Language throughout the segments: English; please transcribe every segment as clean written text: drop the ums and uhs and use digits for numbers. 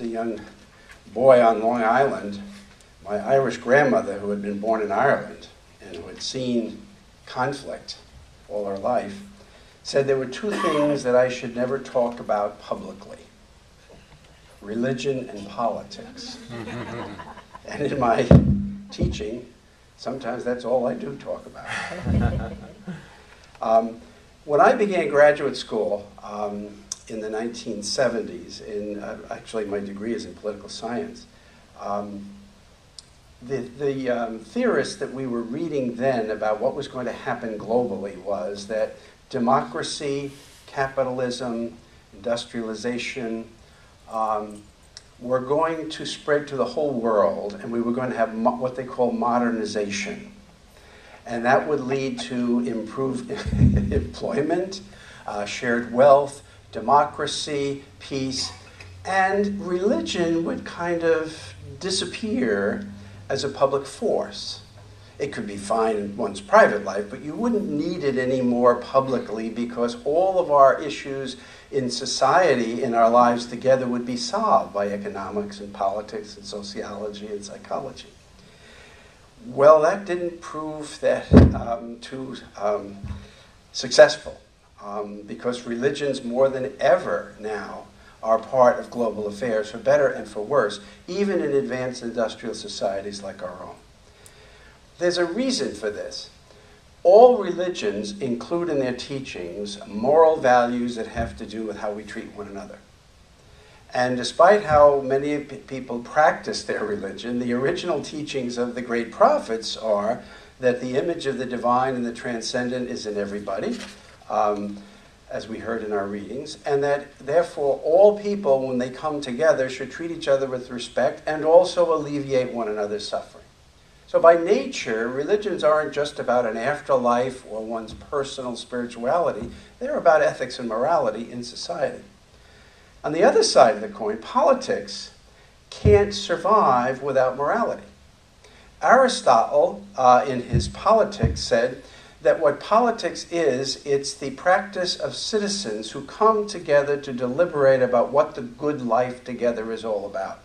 young boy on Long Island, my Irish grandmother, who had been born in Ireland and who had seen conflict all her life, said there were two things that I should never talk about publicly: religion and politics. And in my teaching, sometimes that's all I do talk about. When I began graduate school in the 1970s, actually my degree is in political science, the theorists that we were reading then about what was going to happen globally was that democracy, capitalism, industrialization were going to spread to the whole world, and we were going to have what they call modernization. And that would lead to improved employment, shared wealth, democracy, peace, and religion would kind of disappear as a public force. It could be fine in one's private life, but you wouldn't need it anymore publicly because all of our issues in society, in our lives together, would be solved by economics and politics and sociology and psychology. Well, that didn't prove that too successful because religions more than ever now are part of global affairs, for better and for worse, even in advanced industrial societies like our own. There's a reason for this. All religions include in their teachings moral values that have to do with how we treat one another. And despite how many people practice their religion, the original teachings of the great prophets are that the image of the divine and the transcendent is in everybody, as we heard in our readings, and that therefore all people, when they come together, should treat each other with respect and also alleviate one another's suffering. So by nature, religions aren't just about an afterlife or one's personal spirituality. They're about ethics and morality in society. On the other side of the coin, politics can't survive without morality. Aristotle, in his Politics, said that what politics is, it's the practice of citizens who come together to deliberate about what the good life together is all about.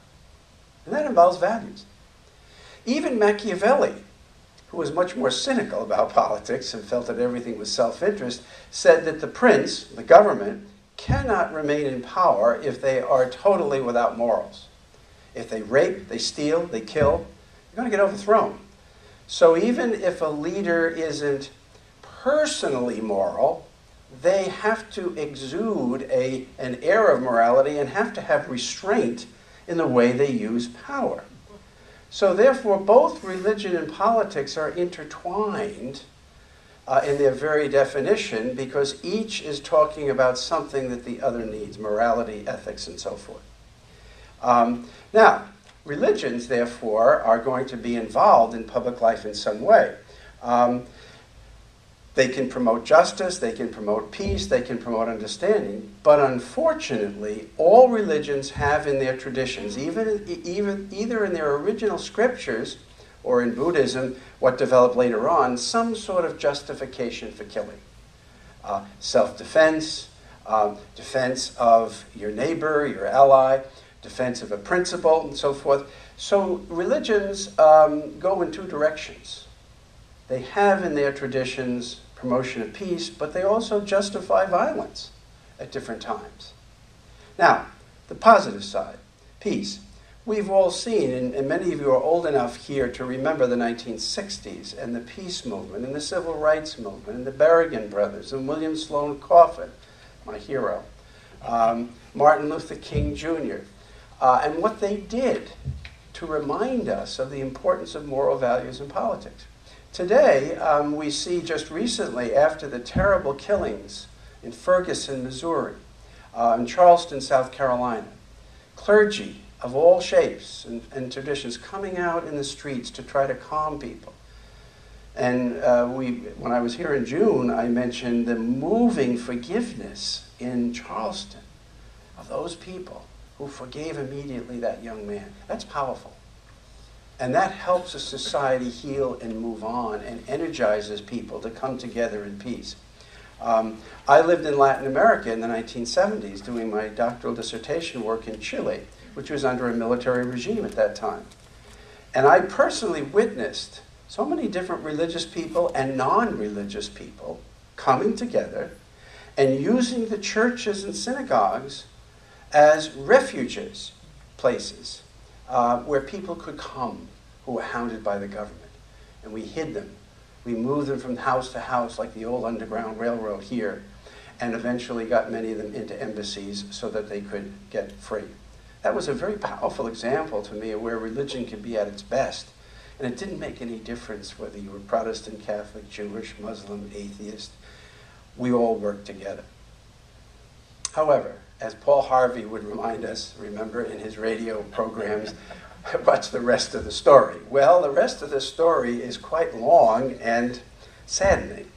And that involves values. Even Machiavelli, who was much more cynical about politics and felt that everything was self-interest, said that the prince, the government, cannot remain in power if they are totally without morals. If they rape, they steal, they kill, they're going to get overthrown. So even if a leader isn't personally moral, they have to exude an air of morality and have to have restraint in the way they use power. So therefore, both religion and politics are intertwined in their very definition because each is talking about something that the other needs: morality, ethics, and so forth. Now, religions, therefore, are going to be involved in public life in some way. They can promote justice, they can promote peace, they can promote understanding, but unfortunately, all religions have in their traditions, either in their original scriptures or in Buddhism, what developed later on, some sort of justification for killing. Self-defense, defense of your neighbor, your ally, defense of a principle, and so forth. So religions go in two directions. They have in their traditions promotion of peace, but they also justify violence at different times. Now, the positive side, peace. We've all seen, and many of you are old enough here to remember the 1960s and the peace movement and the civil rights movement and the Berrigan brothers and William Sloane Coffin, my hero, Martin Luther King Jr., and what they did to remind us of the importance of moral values in politics. Today, we see just recently, after the terrible killings in Ferguson, Missouri, in Charleston, South Carolina, clergy of all shapes and traditions coming out in the streets to try to calm people. And when I was here in June, I mentioned the moving forgiveness in Charleston of those people who forgave immediately that young man. That's powerful. And that helps a society heal and move on and energizes people to come together in peace. I lived in Latin America in the 1970s doing my doctoral dissertation work in Chile, which was under a military regime at that time. And I personally witnessed so many different religious people and non-religious people coming together and using the churches and synagogues as refuges, places where people could come who were hounded by the government. And we hid them. We moved them from house to house like the old Underground Railroad here, and eventually got many of them into embassies so that they could get free. That was a very powerful example to me of where religion can be at its best. And it didn't make any difference whether you were Protestant, Catholic, Jewish, Muslim, atheist. We all worked together. However, as Paul Harvey would remind us, remember in his radio programs, what's the rest of the story? Well, the rest of the story is quite long and saddening.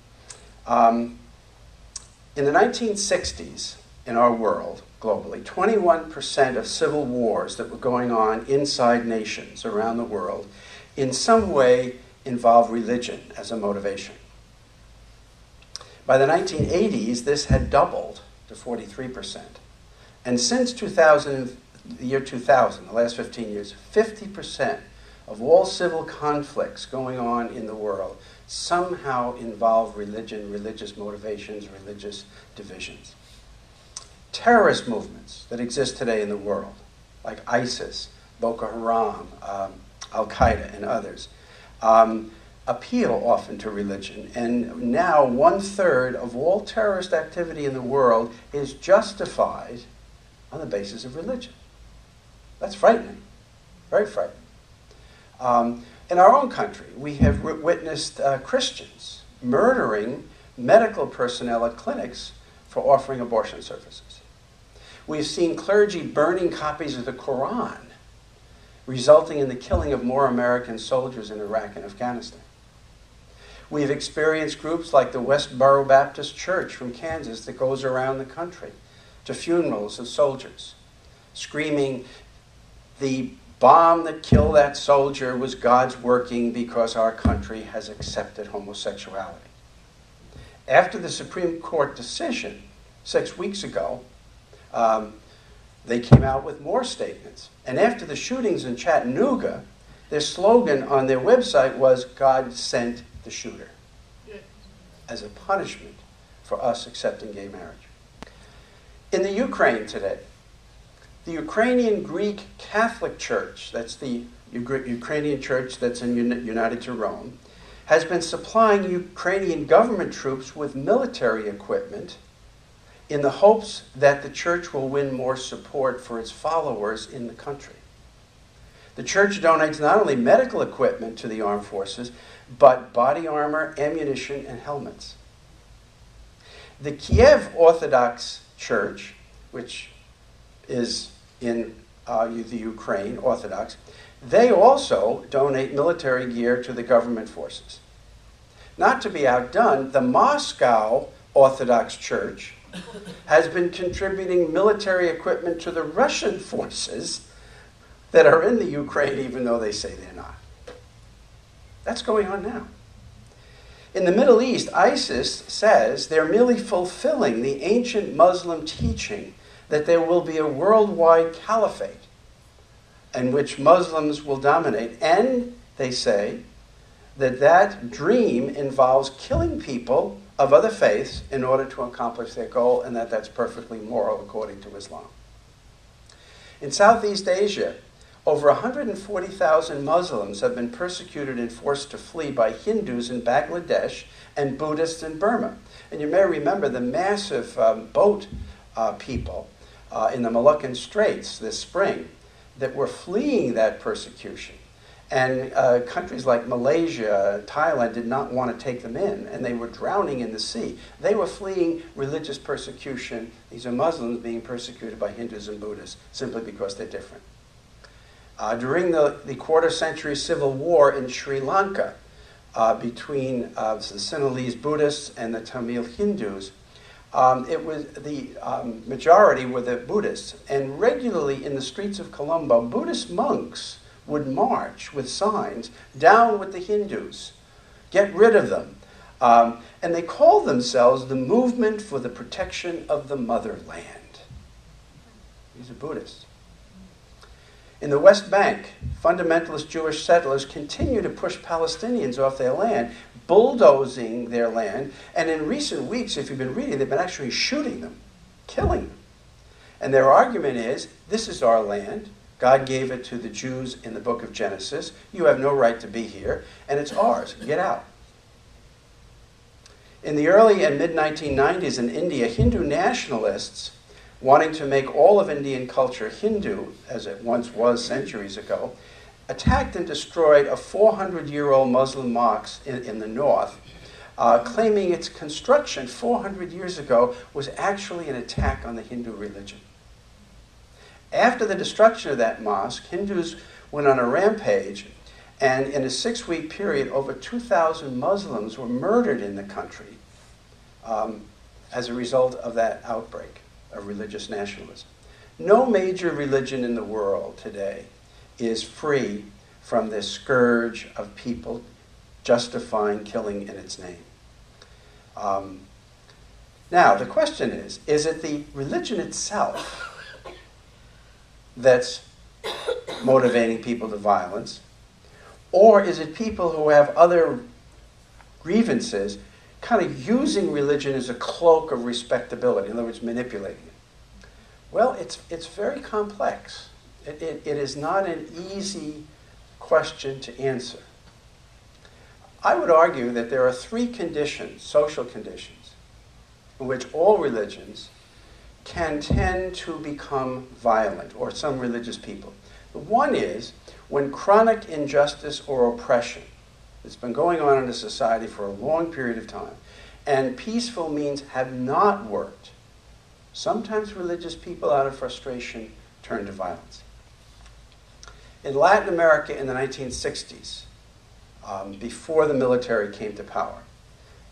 In the 1960s, in our world, globally, 21% of civil wars that were going on inside nations around the world in some way involved religion as a motivation. By the 1980s, this had doubled to 43%. And since the year 2000, the last 15 years, 50% of all civil conflicts going on in the world somehow involve religion, religious motivations, religious divisions. Terrorist movements that exist today in the world, like ISIS, Boko Haram, Al-Qaeda, and others, appeal often to religion. And now 1/3 of all terrorist activity in the world is justified on the basis of religion. That's frightening, very frightening. In our own country, we have witnessed Christians murdering medical personnel at clinics for offering abortion services. We've seen clergy burning copies of the Quran, resulting in the killing of more American soldiers in Iraq and Afghanistan. We've experienced groups like the Westboro Baptist Church from Kansas that goes around the country to funerals of soldiers, screaming, "The bomb that killed that soldier was God's working because our country has accepted homosexuality." After the Supreme Court decision 6 weeks ago, they came out with more statements. And after the shootings in Chattanooga, their slogan on their website was, "God sent the shooter," as a punishment for us accepting gay marriage. In the Ukraine today, the Ukrainian Greek Catholic Church, that's the Ukrainian church that's united to Rome, has been supplying Ukrainian government troops with military equipment in the hopes that the church will win more support for its followers in the country. The church donates not only medical equipment to the armed forces, but body armor, ammunition, and helmets. The Kiev Orthodox Church, which is in the Ukraine, Orthodox, they also donate military gear to the government forces. Not to be outdone, the Moscow Orthodox Church has been contributing military equipment to the Russian forces that are in the Ukraine, even though they say they're not. That's going on now. In the Middle East, ISIS says they're merely fulfilling the ancient Muslim teaching that there will be a worldwide caliphate in which Muslims will dominate. And they say that that dream involves killing people of other faiths in order to accomplish their goal, and that that's perfectly moral according to Islam. In Southeast Asia, over 140,000 Muslims have been persecuted and forced to flee by Hindus in Bangladesh and Buddhists in Burma. And you may remember the massive boat people in the Moluccan Straits this spring that were fleeing that persecution. And countries like Malaysia, Thailand did not want to take them in, and they were drowning in the sea. They were fleeing religious persecution. These are Muslims being persecuted by Hindus and Buddhists simply because they're different. During the quarter-century civil war in Sri Lanka between the Sinhalese Buddhists and the Tamil Hindus, it was the majority were the Buddhists. And regularly in the streets of Colombo, Buddhist monks would march with signs, "Down with the Hindus, get rid of them." And they called themselves the Movement for the Protection of the Motherland. These are Buddhists. In the West Bank, fundamentalist Jewish settlers continue to push Palestinians off their land, bulldozing their land, and in recent weeks, if you've been reading, they've been actually shooting them, killing them. And their argument is, this is our land, God gave it to the Jews in the book of Genesis, you have no right to be here, and it's ours, get out. In the early and mid-1990s in India, Hindu nationalists, wanting to make all of Indian culture Hindu, as it once was centuries ago, attacked and destroyed a 400-year-old Muslim mosque in the north, claiming its construction 400 years ago was actually an attack on the Hindu religion. After the destruction of that mosque, Hindus went on a rampage, and in a 6-week period, over 2,000 Muslims were murdered in the country as a result of that outbreak of religious nationalism. No major religion in the world today is free from this scourge of people justifying killing in its name. Now, the question is it the religion itself that's motivating people to violence, or is it people who have other grievances kind of using religion as a cloak of respectability, in other words, manipulating it? Well, it's very complex. It is not an easy question to answer. I would argue that there are 3 conditions, social conditions, in which all religions can tend to become violent, or some religious people. The one is when chronic injustice or oppression that's been going on in a society for a long period of time, and peaceful means have not worked. Sometimes religious people, out of frustration, turn to violence. In Latin America in the 1960s, before the military came to power,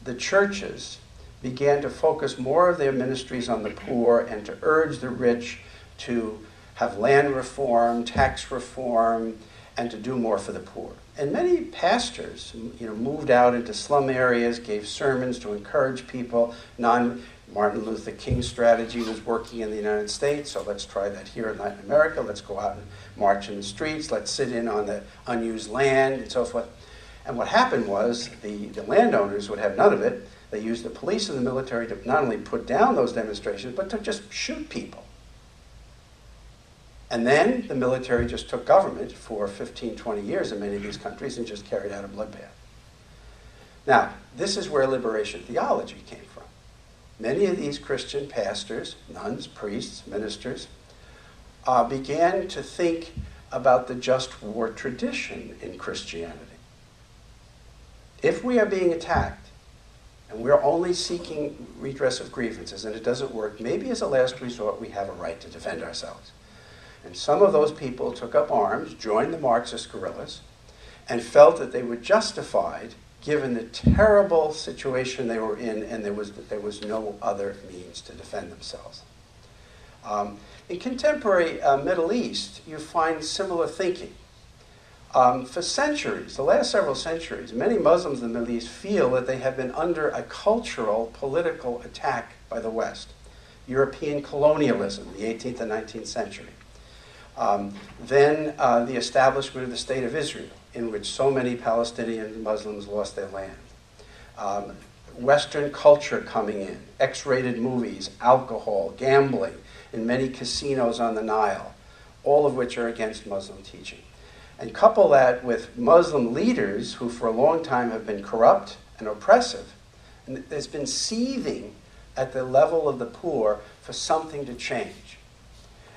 the churches began to focus more of their ministries on the poor and to urge the rich to have land reform, tax reform, and to do more for the poor. And many pastors, moved out into slum areas, gave sermons to encourage people. Martin Luther King's strategy was working in the United States, so let's try that here in Latin America. Let's go out and march in the streets. Let's sit in on the unused land and so forth. And what happened was the landowners would have none of it. They used the police and the military to not only put down those demonstrations, but to just shoot people. And then the military just took government for 15, 20 years in many of these countries and just carried out a bloodbath. Now, this is where liberation theology came from. Many of these Christian pastors, nuns, priests, ministers, began to think about the just war tradition in Christianity. If we are being attacked, and we're only seeking redress of grievances, and it doesn't work, maybe as a last resort we have a right to defend ourselves. And some of those people took up arms, joined the Marxist guerrillas, and felt that they were justified given the terrible situation they were in, and there was no other means to defend themselves. In contemporary Middle East, you find similar thinking. For centuries, the last several centuries, many Muslims in the Middle East feel that they have been under a cultural, political attack by the West. European colonialism, the 18th and 19th century. Then the establishment of the State of Israel, in which so many Palestinian Muslims lost their land. Western culture coming in, X-rated movies, alcohol, gambling, in many casinos on the Nile, all of which are against Muslim teaching. And couple that with Muslim leaders who for a long time have been corrupt and oppressive, and there's been seething at the level of the poor for something to change.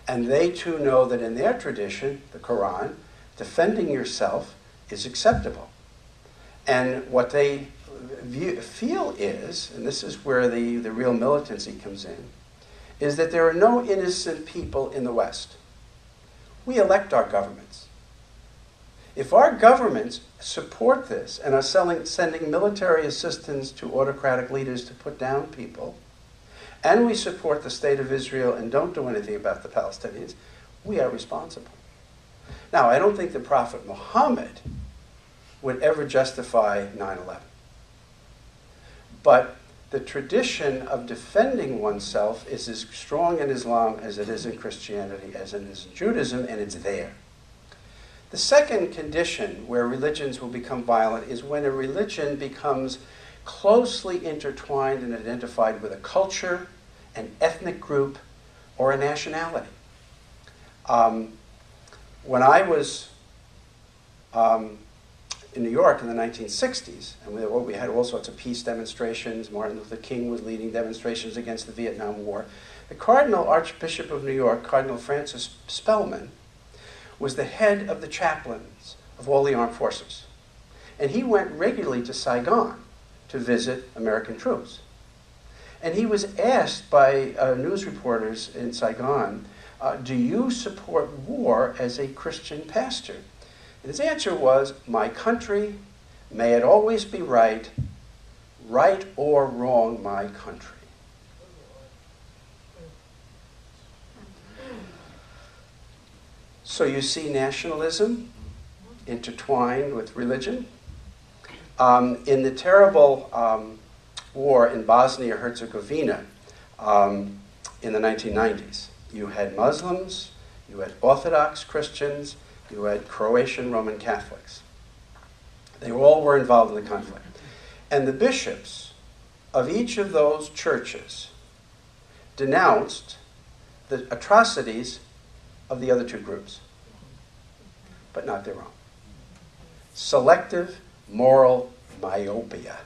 And they too know that in their tradition, the Quran, defending yourself is acceptable. And what they feel is, and this is where the real militancy comes in, is that there are no innocent people in the West. We elect our governments. If our governments support this and are sending military assistance to autocratic leaders to put down people, and we support the State of Israel and don't do anything about the Palestinians, we are responsible. Now, I don't think the Prophet Muhammad would ever justify 9/11. But the tradition of defending oneself is as strong in Islam as it is in Christianity, as it is in Judaism, and it's there. The second condition where religions will become violent is when a religion becomes closely intertwined and identified with a culture, an ethnic group, or a nationality. When I was in New York in the 1960s, and we had all sorts of peace demonstrations, Martin Luther King was leading demonstrations against the Vietnam War, the Cardinal Archbishop of New York, Cardinal Francis Spellman, was the head of the chaplains of all the armed forces. And he went regularly to Saigon to visit American troops. And he was asked by news reporters in Saigon, do you support war as a Christian pastor? And his answer was, my country, may it always be right, right or wrong, my country. So you see nationalism intertwined with religion. In the terrible war in Bosnia-Herzegovina in the 1990s, you had Muslims, you had Orthodox Christians, you had Croatian Roman Catholics. They all were involved in the conflict. And the bishops of each of those churches denounced the atrocities of the other two groups, but not their own. Selective moral myopia.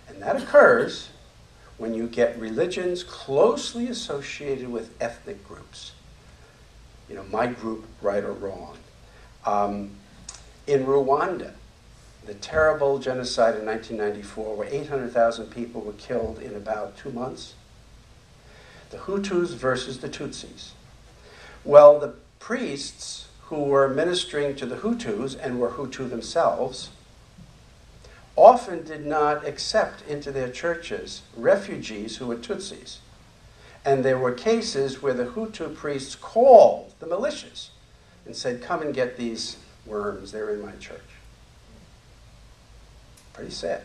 And that occurs when you get religions closely associated with ethnic groups. You know, my group, right or wrong. In Rwanda, the terrible genocide in 1994, where 800,000 people were killed in about 2 months, the Hutus versus the Tutsis. Well, the priests who were ministering to the Hutus and were Hutu themselves often did not accept into their churches refugees who were Tutsis. And there were cases where the Hutu priests called the militias and said, come and get these worms, they're in my church. Pretty sad.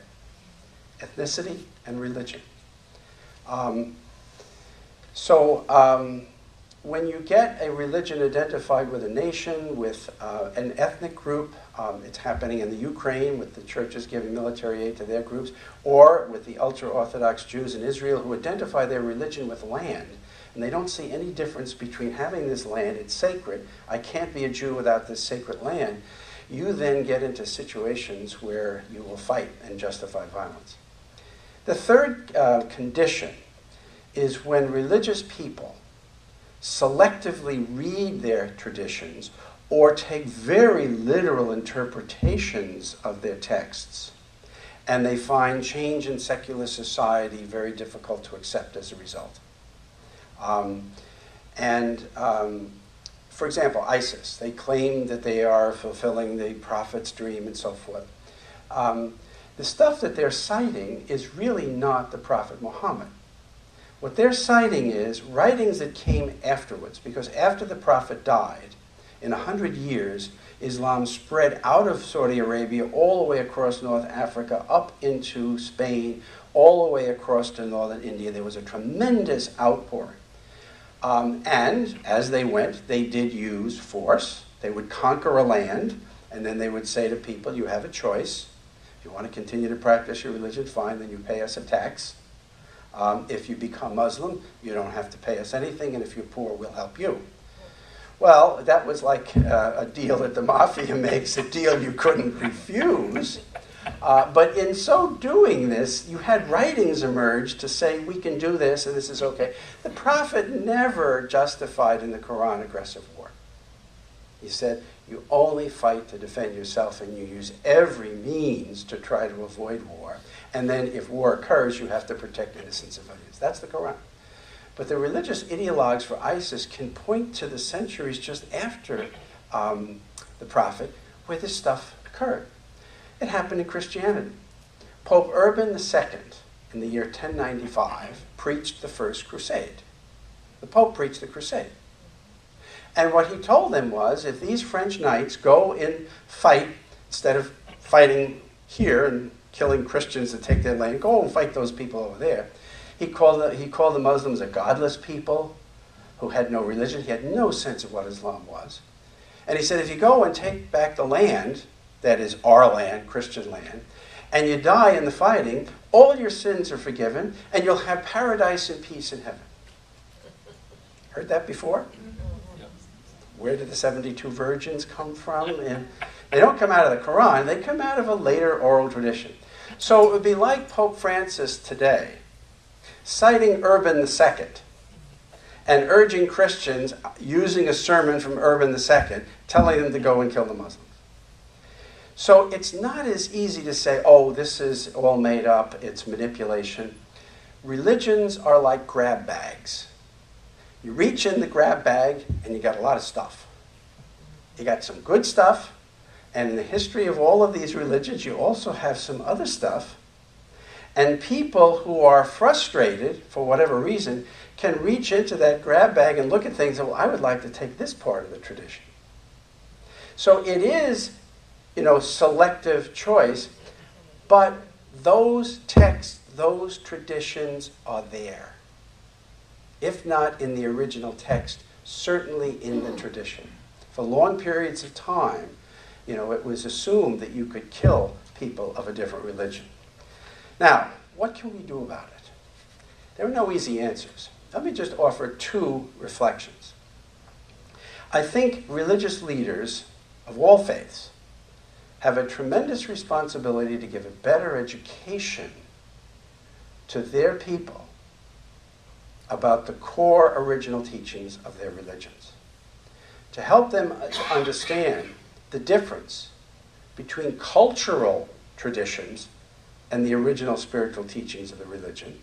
Ethnicity and religion. When you get a religion identified with a nation, with an ethnic group, it's happening in the Ukraine with the churches giving military aid to their groups, or with the ultra-Orthodox Jews in Israel who identify their religion with land, and they don't see any difference between having this land, it's sacred, I can't be a Jew without this sacred land, you then get into situations where you will fight and justify violence. The third condition is when religious people selectively read their traditions or take very literal interpretations of their texts, and they find change in secular society very difficult to accept as a result. For example, ISIS, they claim that they are fulfilling the prophet's dream and so forth. The stuff that they're citing is really not the Prophet Muhammad. What they're citing is writings that came afterwards, because after the Prophet died, in 100 years, Islam spread out of Saudi Arabia all the way across North Africa, up into Spain, all the way across to northern India. There was a tremendous outpouring. And as they went, they did use force. They would conquer a land, and then they would say to people, you have a choice. If you want to continue to practice your religion, fine, then you pay us a tax. If you become Muslim, you don't have to pay us anything, and if you're poor, we'll help you. Well, that was like a deal that the mafia makes, a deal you couldn't refuse. But in so doing this, you had writings emerge to say, we can do this, and this is okay. The Prophet never justified in the Quran aggressive war. He said, you only fight to defend yourself, and you use every means to try to avoid war. And then if war occurs, you have to protect innocent civilians. That's the Quran. But the religious ideologues for ISIS can point to the centuries just after the Prophet where this stuff occurred. It happened in Christianity. Pope Urban II, in the year 1095, preached the First Crusade. The Pope preached the Crusade. And what he told them was, if these French knights go and fight, instead of fighting here and killing Christians to take their land, go and fight those people over there. He called the Muslims a godless people who had no religion. He had no sense of what Islam was. And he said, if you go and take back the land, that is our land, Christian land, and you die in the fighting, all your sins are forgiven, and you'll have paradise and peace in heaven. Heard that before? Where did the 72 virgins come from? And they don't come out of the Quran, they come out of a later oral tradition. So it would be like Pope Francis today, citing Urban II, and urging Christians, using a sermon from Urban II, telling them to go and kill the Muslims. So it's not as easy to say, oh, this is all made up, it's manipulation. Religions are like grab bags. You reach in the grab bag and you got a lot of stuff. You got some good stuff, and in the history of all of these religions, you also have some other stuff. And people who are frustrated, for whatever reason, can reach into that grab bag and look at things and, well, I would like to take this part of the tradition. So it is, selective choice, but those texts, those traditions are there. If not in the original text, certainly in the tradition. For long periods of time, it was assumed that you could kill people of a different religion. Now, what can we do about it? There are no easy answers. Let me just offer two reflections. I think religious leaders of all faiths have a tremendous responsibility to give a better education to their people about the core original teachings of their religions, to help them understand the difference between cultural traditions and the original spiritual teachings of the religion,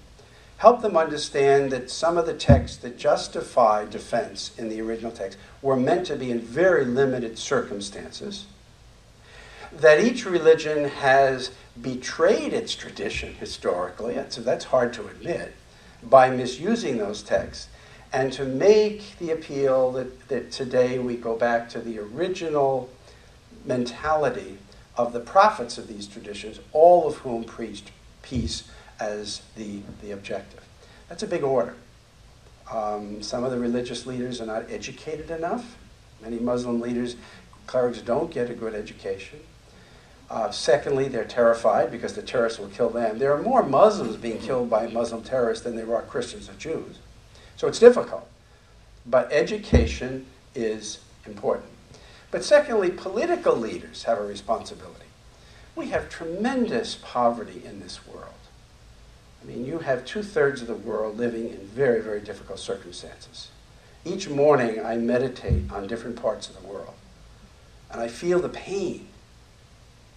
help them understand that some of the texts that justify defense in the original text were meant to be in very limited circumstances, that each religion has betrayed its tradition historically, and so that's hard to admit, by misusing those texts, and to make the appeal that today we go back to the original mentality of the prophets of these traditions, all of whom preached peace as the objective. That's a big order. Some of the religious leaders are not educated enough. Many Muslim leaders, clerics, don't get a good education. Secondly, they're terrified because the terrorists will kill them. There are more Muslims being killed by Muslim terrorists than there are Christians or Jews. So it's difficult. But education is important. But secondly, political leaders have a responsibility. We have tremendous poverty in this world. I mean, you have 2/3 of the world living in very, very difficult circumstances. Each morning I meditate on different parts of the world. And I feel the pain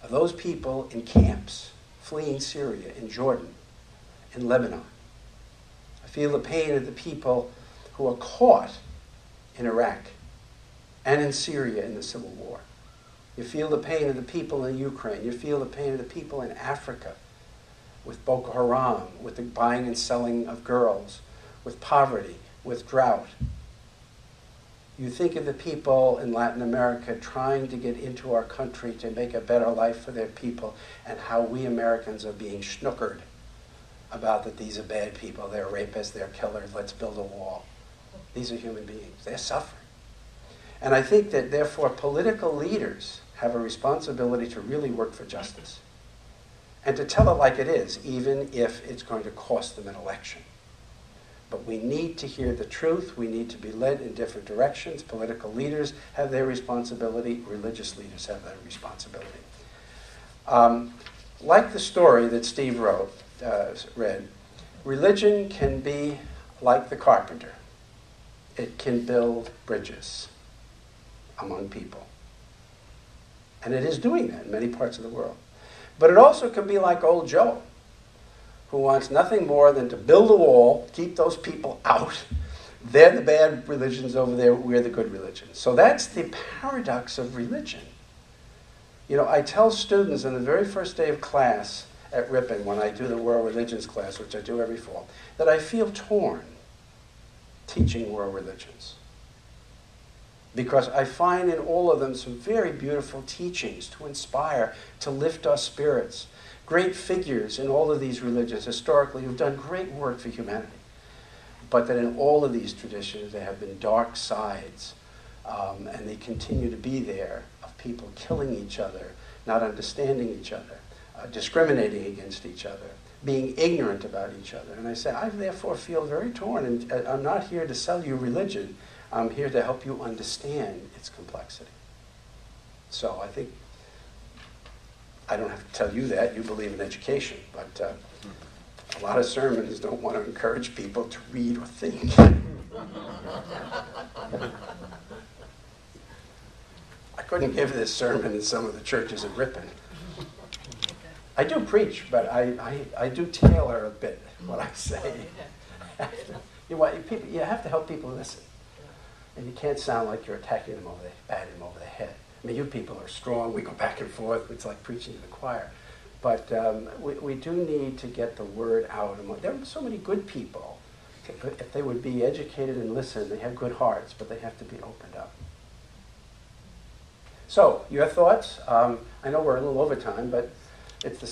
of those people in camps, fleeing Syria, in Jordan, in Lebanon. I feel the pain of the people who are caught in Iraq and in Syria in the civil war. You feel the pain of the people in Ukraine. You feel the pain of the people in Africa with Boko Haram, with the buying and selling of girls, with poverty, with drought. You think of the people in Latin America trying to get into our country to make a better life for their people, and how we Americans are being snookered about that these are bad people, they're rapists, they're killers, let's build a wall. These are human beings. They're suffering. And I think that, therefore, political leaders have a responsibility to really work for justice and to tell it like it is, even if it's going to cost them an election. But we need to hear the truth. We need to be led in different directions. Political leaders have their responsibility. Religious leaders have their responsibility. Like the story that Steve read, religion can be like the carpenter. It can build bridges among people. And it is doing that in many parts of the world. But it also can be like old Joe, who wants nothing more than to build a wall, keep those people out. They're the bad religions over there, we're the good religions. So that's the paradox of religion. I tell students on the very first day of class at Ripon, when I do the world religions class, which I do every fall, that I feel torn teaching world religions. Because I find in all of them some very beautiful teachings to inspire, to lift our spirits. Great figures in all of these religions historically who've done great work for humanity. But that in all of these traditions there have been dark sides and they continue to be there, of people killing each other, not understanding each other, discriminating against each other, being ignorant about each other. And I say, I therefore feel very torn, and I'm not here to sell you religion. I'm here to help you understand its complexity. So I think, I don't have to tell you that, you believe in education, but a lot of sermons don't want to encourage people to read or think. I couldn't give this sermon in some of the churches in Ripon. I do preach, but I do tailor a bit what I say. You have to help people listen. And you can't sound like you're attacking them batting them over the head. I mean, you people are strong. We go back and forth. It's like preaching to the choir. But we do need to get the word out. There are so many good people. If they would be educated and listen, they have good hearts, but they have to be opened up. So, your thoughts? I know we're a little over time, but it's the